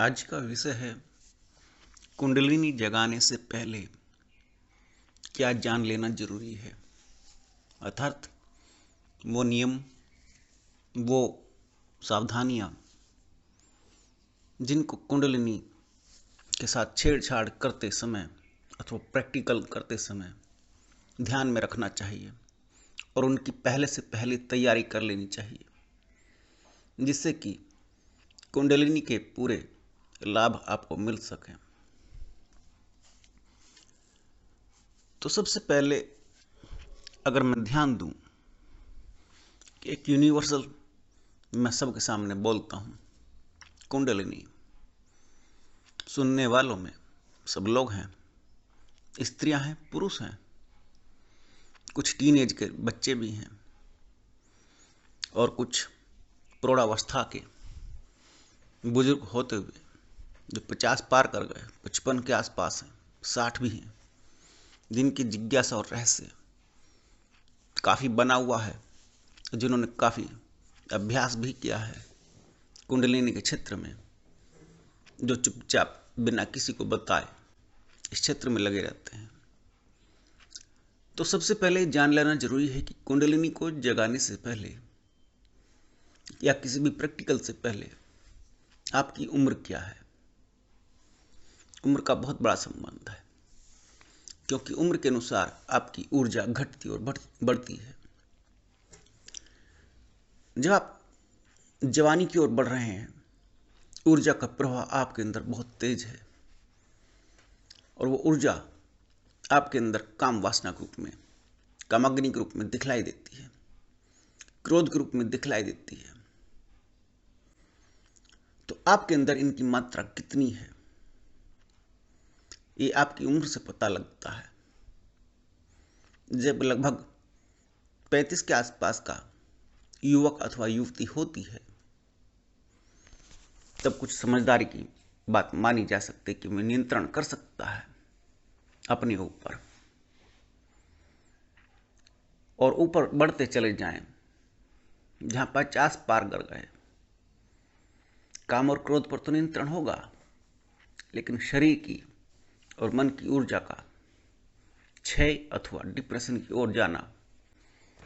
आज का विषय है कुंडलिनी जगाने से पहले क्या जान लेना जरूरी है। अर्थात वो नियम, वो सावधानियां जिनको कुंडलिनी के साथ छेड़छाड़ करते समय अथवा प्रैक्टिकल करते समय ध्यान में रखना चाहिए और उनकी पहले से पहले तैयारी कर लेनी चाहिए, जिससे कि कुंडलिनी के पूरे लाभ आपको मिल सकें। तो सबसे पहले अगर मैं ध्यान दूं कि एक यूनिवर्सल मैं सबके सामने बोलता हूं, कुंडलिनी। सुनने वालों में सब लोग हैं, स्त्रियां हैं, पुरुष हैं, कुछ टीनेज के बच्चे भी हैं और कुछ प्रौढ़ावस्था के बुजुर्ग होते हुए जो 50 पार कर गए, 55 के आसपास हैं, 60 भी हैं, जिनकी जिज्ञासा और रहस्य काफ़ी बना हुआ है, जिन्होंने काफ़ी अभ्यास भी किया है कुंडलिनी के क्षेत्र में, जो चुपचाप बिना किसी को बताए इस क्षेत्र में लगे रहते हैं। तो सबसे पहले जान लेना जरूरी है कि कुंडलिनी को जगाने से पहले या किसी भी प्रैक्टिकल से पहले आपकी उम्र क्या है। उम्र का बहुत बड़ा संबंध है, क्योंकि उम्र के अनुसार आपकी ऊर्जा घटती और बढ़ती है। जब आप जवानी की ओर बढ़ रहे हैं, ऊर्जा का प्रवाह आपके अंदर बहुत तेज है और वो ऊर्जा आपके अंदर काम वासना के रूप में, कामाग्नि के रूप में दिखलाई देती है, क्रोध के रूप में दिखलाई देती है। तो आपके अंदर इनकी मात्रा कितनी है, ये आपकी उम्र से पता लगता है। जब लगभग 35 के आसपास का युवक अथवा युवती होती है, तब कुछ समझदारी की बात मानी जा सकती है कि मैं नियंत्रण कर सकता है अपने ऊपर, और ऊपर बढ़ते चले जाएं। जहां 50 पार कर गए, काम और क्रोध पर तो नियंत्रण होगा, लेकिन शरीर की और मन की ऊर्जा का क्षय अथवा डिप्रेशन की ओर जाना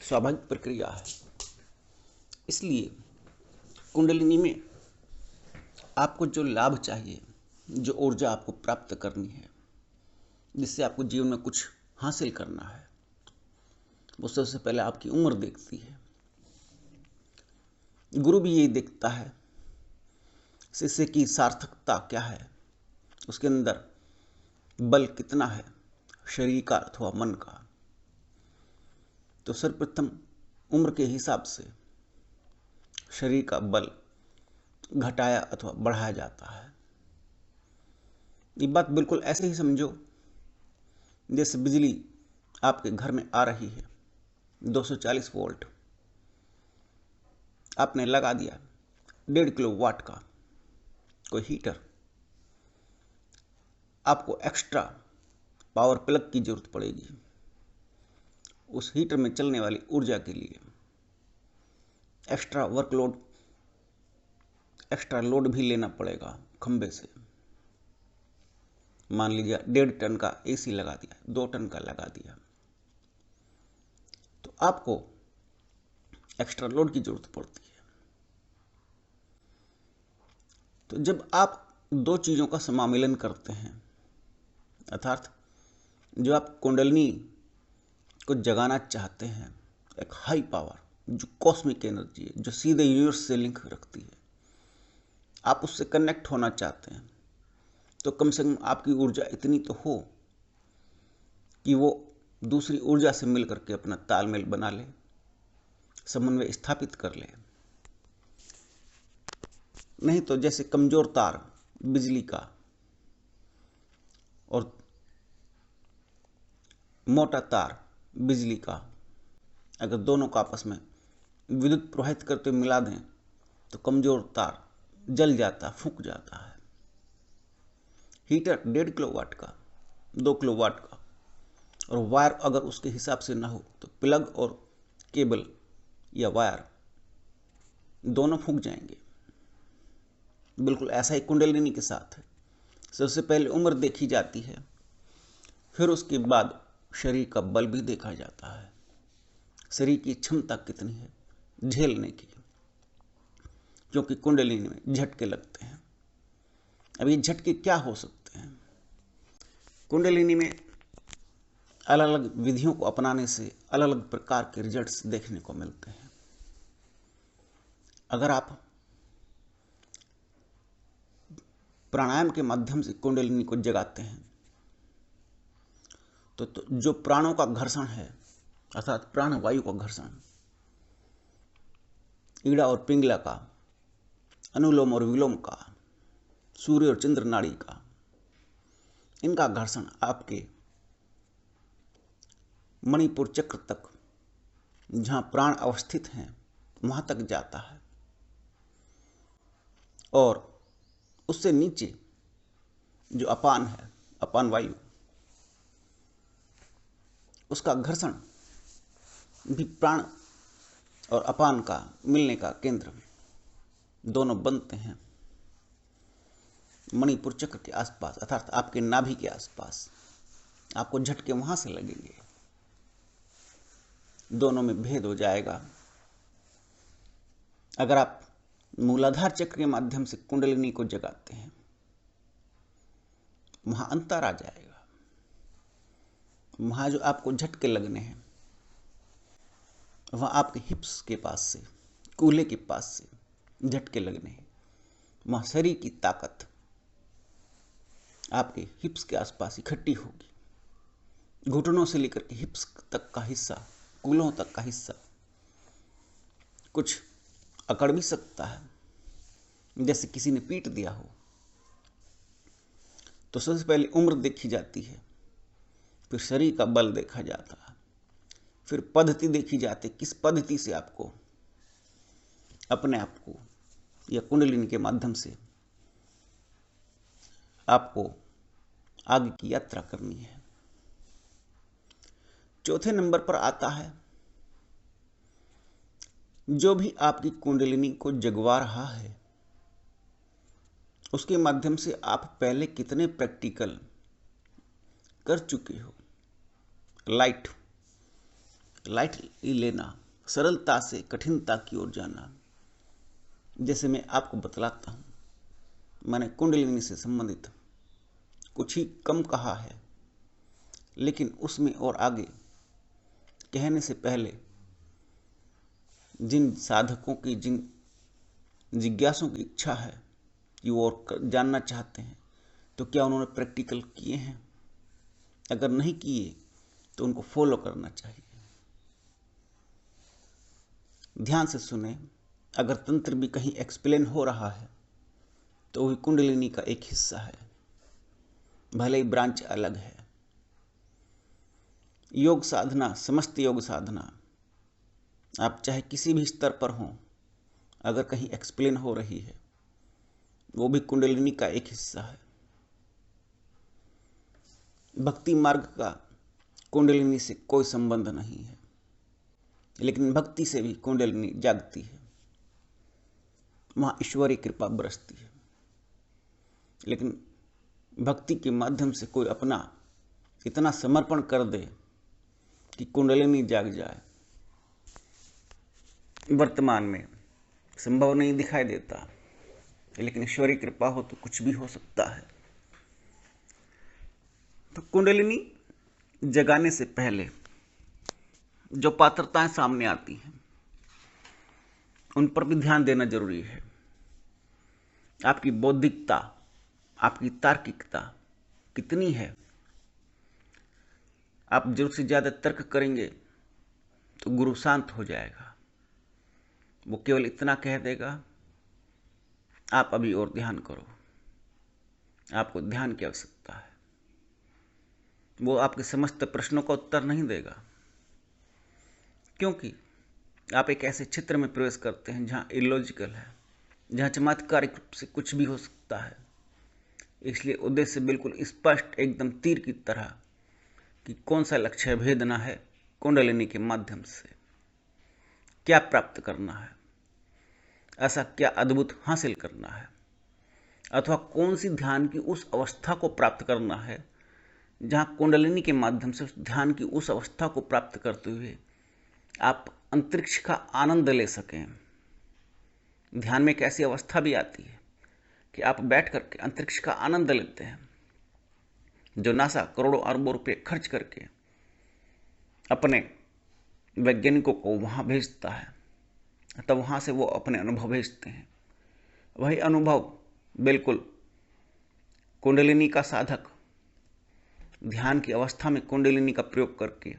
स्वाभाविक प्रक्रिया है। इसलिए कुंडलिनी में आपको जो लाभ चाहिए, जो ऊर्जा आपको प्राप्त करनी है, जिससे आपको जीवन में कुछ हासिल करना है, वो सबसे पहले आपकी उम्र देखती है। गुरु भी यही देखता है, शिष्य की सार्थकता क्या है, उसके अंदर बल कितना है, शरीर का अथवा मन का। तो सर्वप्रथम उम्र के हिसाब से शरीर का बल घटाया अथवा बढ़ाया जाता है। ये बात बिल्कुल ऐसे ही समझो जैसे बिजली आपके घर में आ रही है, 240 वोल्ट आपने लगा दिया, 1.5 किलो वाट का कोई हीटर, आपको एक्स्ट्रा पावर प्लग की जरूरत पड़ेगी उस हीटर में चलने वाली ऊर्जा के लिए। एक्स्ट्रा वर्कलोड, एक्स्ट्रा लोड भी लेना पड़ेगा खंबे से। मान लीजिए 1.5 टन का एसी लगा दिया, 2 टन का लगा दिया, तो आपको एक्स्ट्रा लोड की जरूरत पड़ती है। तो जब आप दो चीजों का समामेलन करते हैं, अर्थात जो आप कुंडलिनी को जगाना चाहते हैं, एक हाई पावर जो कॉस्मिक एनर्जी है, जो सीधे यूनिवर्स से लिंक रखती है, आप उससे कनेक्ट होना चाहते हैं, तो कम से कम आपकी ऊर्जा इतनी तो हो कि वो दूसरी ऊर्जा से मिल करके अपना तालमेल बना ले, समन्वय स्थापित कर ले। नहीं तो जैसे कमजोर तार बिजली का और मोटा तार बिजली का, अगर दोनों को आपस में विद्युत प्रवाहित करते मिला दें तो कमजोर तार जल जाता, फूंक जाता है। हीटर 1.5 किलो वाट का, 2 किलो वाट का, और वायर अगर उसके हिसाब से ना हो तो प्लग और केबल या वायर दोनों फूंक जाएंगे। बिल्कुल ऐसा ही कुंडलिनी के साथ है। सबसे पहले उम्र देखी जाती है, फिर उसके बाद शरीर का बल भी देखा जाता है, शरीर की क्षमता कितनी है झेलने की, क्योंकि कुंडलिनी में झटके लगते हैं। अब ये झटके क्या हो सकते हैं? कुंडलिनी में अलग अलग विधियों को अपनाने से अलग अलग प्रकार के रिजल्ट्स देखने को मिलते हैं। अगर आप प्राणायाम के माध्यम से कुंडलिनी को जगाते हैं तो जो प्राणों का घर्षण है, अर्थात प्राणवायु का घर्षण, ईड़ा और पिंगला का, अनुलोम और विलोम का, सूर्य और चंद्र नाड़ी का, इनका घर्षण आपके मणिपुर चक्र तक, जहां प्राण अवस्थित हैं, वहां तक जाता है। और उससे नीचे जो अपान है, अपान वायु, उसका घर्षण भी प्राण और अपान का मिलने का केंद्र दोनों बनते हैं मणिपुर चक्र के आसपास, अर्थात आपके नाभि के आसपास। आपको झटके वहां से लगेंगे, दोनों में भेद हो जाएगा। अगर आप मूलाधार चक्र के माध्यम से कुंडलिनी को जगाते हैं, वहां अंतर आ जाएगा। वहां जो आपको झटके लगने हैं, वहां आपके हिप्स के पास से, कूल्हे के पास से झटके लगने हैं। वहां शरीर की ताकत आपके हिप्स के आसपास इकट्ठी होगी। घुटनों से लेकर के हिप्स तक का हिस्सा, कूल्हों तक का हिस्सा कुछ अकड़ भी सकता है, जैसे किसी ने पीट दिया हो। तो सबसे पहले उम्र देखी जाती है, फिर शरीर का बल देखा जाता है, फिर पद्धति देखी जाती है, किस पद्धति से आपको अपने आप को या कुंडलिनी के माध्यम से आपको आगे की यात्रा करनी है। चौथे नंबर पर आता है, जो भी आपकी कुंडलिनी को जगवा रहा है, उसके माध्यम से आप पहले कितने प्रैक्टिकल कर चुके हो। लाइट लेना, सरलता से कठिनता की ओर जाना। जैसे मैं आपको बतलाता हूं, मैंने कुंडलिनी से संबंधित कुछ ही कम कहा है, लेकिन उसमें और आगे कहने से पहले जिन साधकों की, जिन जिज्ञासुओं की इच्छा है कि वो और जानना चाहते हैं, तो क्या उन्होंने प्रैक्टिकल किए हैं? अगर नहीं किए तो उनको फॉलो करना चाहिए। ध्यान से सुने। अगर तंत्र भी कहीं एक्सप्लेन हो रहा है तो वही कुंडलिनी का एक हिस्सा है, भले ही ब्रांच अलग है। योग साधना, समस्त योग साधना, आप चाहे किसी भी स्तर पर हों, अगर कहीं एक्सप्लेन हो रही है, वो भी कुंडलिनी का एक हिस्सा है। भक्ति मार्ग का कुंडलिनी से कोई संबंध नहीं है, लेकिन भक्ति से भी कुंडलिनी जागती है, वहां ईश्वरीय कृपा बरसती है। लेकिन भक्ति के माध्यम से कोई अपना इतना समर्पण कर दे कि कुंडलिनी जाग जाए, वर्तमान में संभव नहीं दिखाई देता, लेकिन ईश्वरीय कृपा हो तो कुछ भी हो सकता है। तो कुंडलिनी जगाने से पहले जो पात्रताएं सामने आती हैं, उन पर भी ध्यान देना जरूरी है। आपकी बौद्धिकता, आपकी तार्किकता कितनी है। आप जरूरत से ज्यादा तर्क करेंगे तो गुरु शांत हो जाएगा, वो केवल इतना कह देगा, आप अभी और ध्यान करो, आपको ध्यान की आवश्यकता है। वो आपके समस्त प्रश्नों का उत्तर नहीं देगा, क्योंकि आप एक ऐसे क्षेत्र में प्रवेश करते हैं जहां इलॉजिकल है, जहां चमत्कारिक रूप से कुछ भी हो सकता है। इसलिए उद्देश्य बिल्कुल स्पष्ट, एकदम तीर की तरह, कि कौन सा लक्ष्य भेदना है कुंडलिनी के माध्यम से, क्या प्राप्त करना है, ऐसा क्या अद्भुत हासिल करना है। अथवा कौन सी ध्यान की उस अवस्था को प्राप्त करना है जहां कुंडलिनी के माध्यम से उस ध्यान की उस अवस्था को प्राप्त करते हुए आप अंतरिक्ष का आनंद ले सकें। ध्यान में एक ऐसी अवस्था भी आती है कि आप बैठ करके अंतरिक्ष का आनंद लेते हैं, जो नासा करोड़ों अरबों रुपए खर्च करके अपने वैज्ञानिकों को वहां भेजता है, तब वहां से वो अपने अनुभव भेजते हैं। वही अनुभव बिल्कुल कुंडलिनी का साधक ध्यान की अवस्था में कुंडलिनी का प्रयोग करके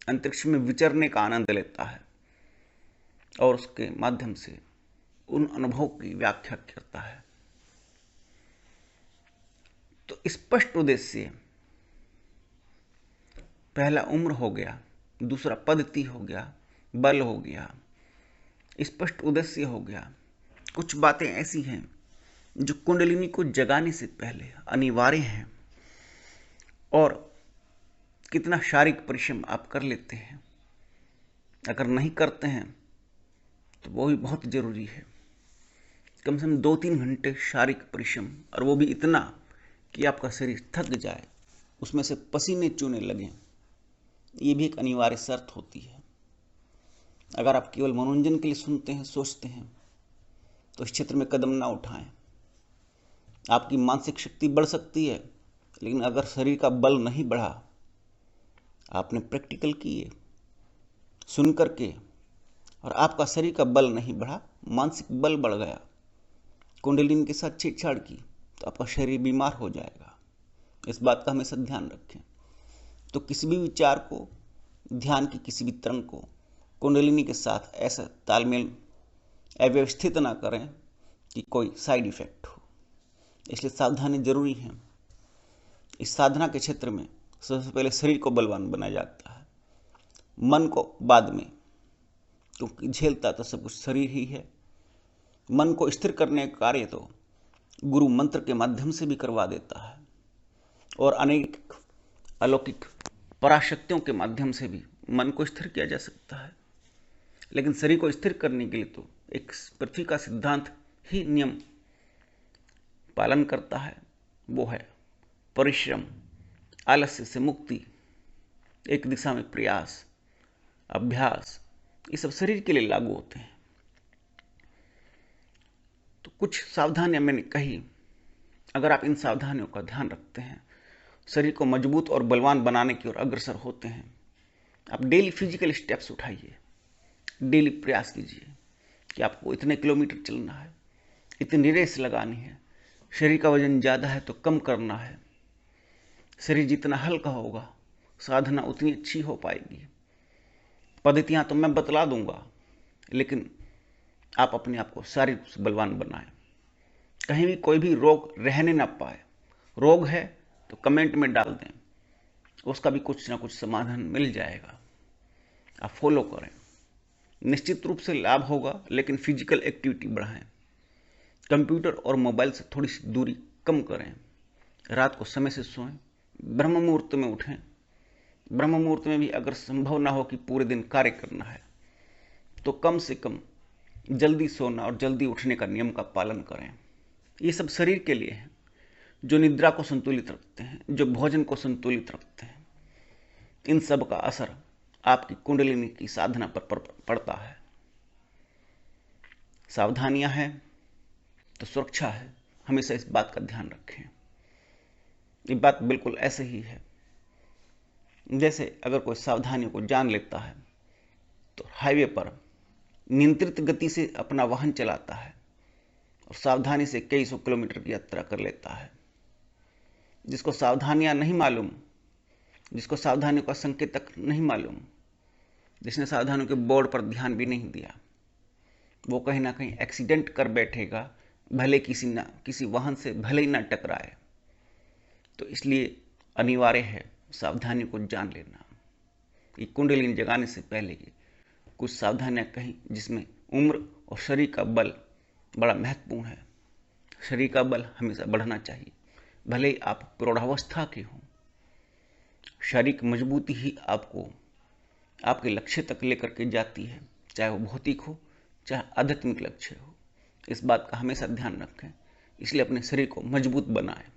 अंतरिक्ष में विचरने का आनंद लेता है और उसके माध्यम से उन अनुभवों की व्याख्या करता है। तो स्पष्ट उद्देश्य, पहला उम्र हो गया, दूसरा पद्धति हो गया, बल हो गया, स्पष्ट उद्देश्य हो गया। कुछ बातें ऐसी हैं जो कुंडलिनी को जगाने से पहले अनिवार्य हैं, और कितना शारीरिक परिश्रम आप कर लेते हैं, अगर नहीं करते हैं तो वो भी बहुत जरूरी है। कम से कम 2-3 घंटे शारीरिक परिश्रम, और वो भी इतना कि आपका शरीर थक जाए, उसमें से पसीने चूने लगें, ये भी एक अनिवार्य शर्त होती है। अगर आप केवल मनोरंजन के लिए सुनते हैं, सोचते हैं, तो इस क्षेत्र में कदम ना उठाएं। आपकी मानसिक शक्ति बढ़ सकती है, लेकिन अगर शरीर का बल नहीं बढ़ा, आपने प्रैक्टिकल किए सुन करके, और आपका शरीर का बल नहीं बढ़ा, मानसिक बल बढ़ गया, कुंडलिनी के साथ छेड़छाड़ की, तो आपका शरीर बीमार हो जाएगा। इस बात का हमेशा ध्यान रखें। तो किसी भी विचार को, ध्यान की किसी भी तरंग को कुंडलिनी के साथ ऐसा तालमेल अव्यवस्थित ना करें कि कोई साइड इफेक्ट हो। इसलिए सावधानी जरूरी है। इस साधना के क्षेत्र में सबसे पहले शरीर को बलवान बनाया जाता है, मन को बाद में, क्योंकि झेलता तो सब कुछ शरीर ही है। मन को स्थिर करने का कार्य तो गुरु मंत्र के माध्यम से भी करवा देता है, और अनेक अलौकिक पराशक्तियों के माध्यम से भी मन को स्थिर किया जा सकता है। लेकिन शरीर को स्थिर करने के लिए तो एक पृथ्वी का सिद्धांत ही नियम पालन करता है, वो है परिश्रम, आलस्य से मुक्ति, एक दिशा में प्रयास, अभ्यास। ये सब शरीर के लिए लागू होते हैं। तो कुछ सावधानियां मैंने कही, अगर आप इन सावधानियों का ध्यान रखते हैं, शरीर को मजबूत और बलवान बनाने की ओर अग्रसर होते हैं। आप डेली फिजिकल स्टेप्स उठाइए, डेली प्रयास कीजिए कि आपको इतने किलोमीटर चलना है, इतनी रेस लगानी है, शरीर का वजन ज़्यादा है तो कम करना है। शरीर जितना हल्का होगा, साधना उतनी अच्छी हो पाएगी। पद्धतियाँ तो मैं बतला दूंगा, लेकिन आप अपने आप को शारीरिक रूप से बलवान बनाएं। कहीं भी कोई भी रोग रहने ना पाए। रोग है तो कमेंट में डाल दें, उसका भी कुछ ना कुछ समाधान मिल जाएगा। आप फॉलो करें, निश्चित रूप से लाभ होगा। लेकिन फिजिकल एक्टिविटी बढ़ाएं, कंप्यूटर और मोबाइल से थोड़ी सी दूरी कम करें, रात को समय से सोएं, ब्रह्म मुहूर्त में उठें। ब्रह्म मुहूर्त में भी अगर संभव ना हो कि पूरे दिन कार्य करना है, तो कम से कम जल्दी सोना और जल्दी उठने का नियम का पालन करें। ये सब शरीर के लिए है, जो निद्रा को संतुलित रखते हैं, जो भोजन को संतुलित रखते हैं। इन सब का असर आपकी कुंडलिनी की साधना पर पड़ता है। सावधानियां हैं तो सुरक्षा है, हमेशा इस बात का ध्यान रखें। ये बात बिल्कुल ऐसे ही है जैसे अगर कोई सावधानियों को जान लेता है तो हाईवे पर नियंत्रित गति से अपना वाहन चलाता है और सावधानी से कई सौ किलोमीटर की यात्रा कर लेता है। जिसको सावधानियां नहीं मालूम, जिसको सावधानियों का संकेतक नहीं मालूम, जिसने सावधानियों के बोर्ड पर ध्यान भी नहीं दिया, वो कहीं ना कहीं एक्सीडेंट कर बैठेगा, भले किसी वाहन से भले ही ना टकराए। तो इसलिए अनिवार्य है सावधानियों को जान लेना। ये कुंडलिनी जगाने से पहले की कुछ सावधानियां कहीं, जिसमें उम्र और शरीर का बल बड़ा महत्वपूर्ण है। शरीर का बल हमेशा बढ़ना चाहिए, भले ही आप प्रौढ़ावस्था के हों। शारीरिक मजबूती ही आपको आपके लक्ष्य तक लेकर के जाती है, चाहे वो भौतिक हो चाहे आध्यात्मिक लक्ष्य हो। इस बात का हमेशा ध्यान रखें। इसलिए अपने शरीर को मजबूत बनाएं।